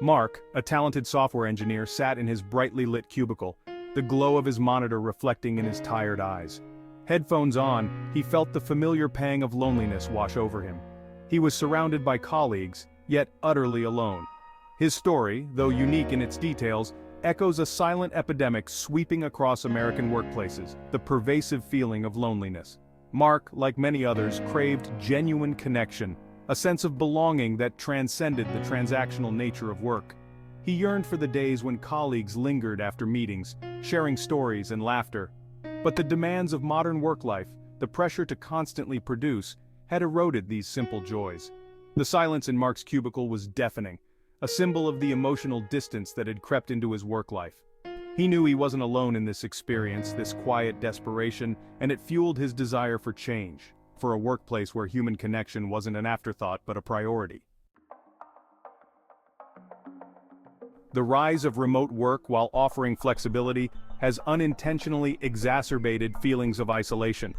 Mark, a talented software engineer, sat in his brightly lit cubicle, the glow of his monitor reflecting in his tired eyes. Headphones on, he felt the familiar pang of loneliness wash over him. He was surrounded by colleagues, yet utterly alone. His story, though unique in its details, echoes a silent epidemic sweeping across American workplaces, the pervasive feeling of loneliness. Mark, like many others, craved genuine connection, a sense of belonging that transcended the transactional nature of work. He yearned for the days when colleagues lingered after meetings, sharing stories and laughter. But the demands of modern work life, the pressure to constantly produce, had eroded these simple joys. The silence in Mark's cubicle was deafening, a symbol of the emotional distance that had crept into his work life. He knew he wasn't alone in this experience, this quiet desperation, and it fueled his desire for change, for a workplace where human connection wasn't an afterthought but a priority. The rise of remote work, while offering flexibility, has unintentionally exacerbated feelings of isolation.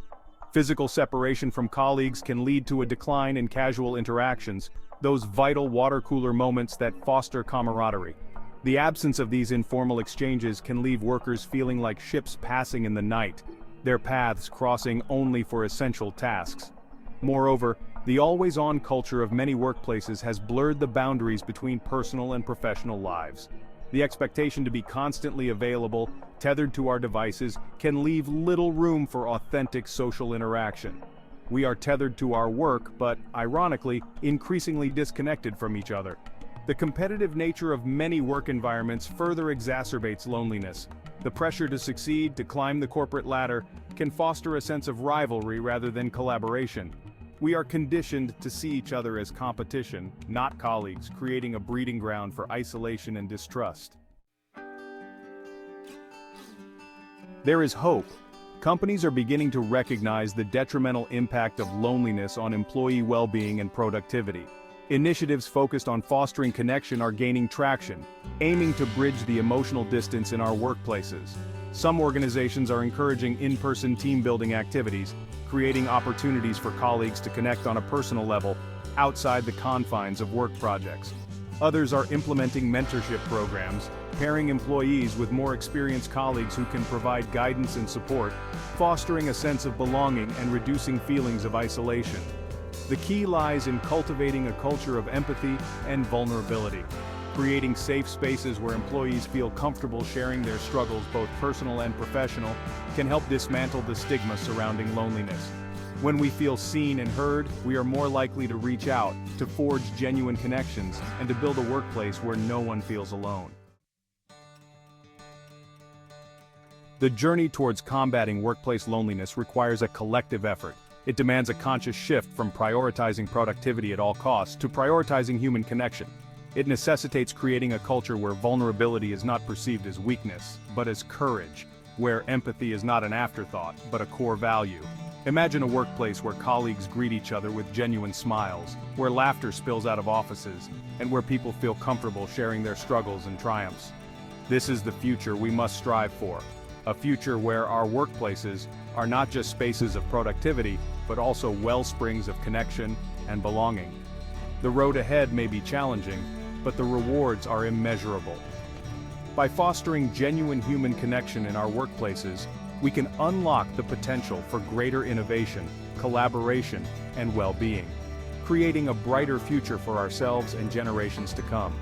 Physical separation from colleagues can lead to a decline in casual interactions, those vital water cooler moments that foster camaraderie. The absence of these informal exchanges can leave workers feeling like ships passing in the night, their paths crossing only for essential tasks. Moreover, the always-on culture of many workplaces has blurred the boundaries between personal and professional lives. The expectation to be constantly available, tethered to our devices, can leave little room for authentic social interaction. We are tethered to our work, but, ironically, increasingly disconnected from each other. The competitive nature of many work environments further exacerbates loneliness. The pressure to succeed, to climb the corporate ladder, can foster a sense of rivalry rather than collaboration. We are conditioned to see each other as competition, not colleagues, creating a breeding ground for isolation and distrust. There is hope. Companies are beginning to recognize the detrimental impact of loneliness on employee well-being and productivity. Initiatives focused on fostering connection are gaining traction, aiming to bridge the emotional distance in our workplaces. Some organizations are encouraging in-person team-building activities, creating opportunities for colleagues to connect on a personal level, outside the confines of work projects. Others are implementing mentorship programs, pairing employees with more experienced colleagues who can provide guidance and support, fostering a sense of belonging and reducing feelings of isolation. The key lies in cultivating a culture of empathy and vulnerability. Creating safe spaces where employees feel comfortable sharing their struggles, both personal and professional, can help dismantle the stigma surrounding loneliness. When we feel seen and heard, we are more likely to reach out, to forge genuine connections, and to build a workplace where no one feels alone. The journey towards combating workplace loneliness requires a collective effort. It demands a conscious shift from prioritizing productivity at all costs to prioritizing human connection. It necessitates creating a culture where vulnerability is not perceived as weakness, but as courage, where empathy is not an afterthought, but a core value. Imagine a workplace where colleagues greet each other with genuine smiles, where laughter spills out of offices, and where people feel comfortable sharing their struggles and triumphs. This is the future we must strive for. A future where our workplaces are not just spaces of productivity, but also wellsprings of connection and belonging. The road ahead may be challenging, but the rewards are immeasurable. By fostering genuine human connection in our workplaces, we can unlock the potential for greater innovation, collaboration, and well-being, creating a brighter future for ourselves and generations to come.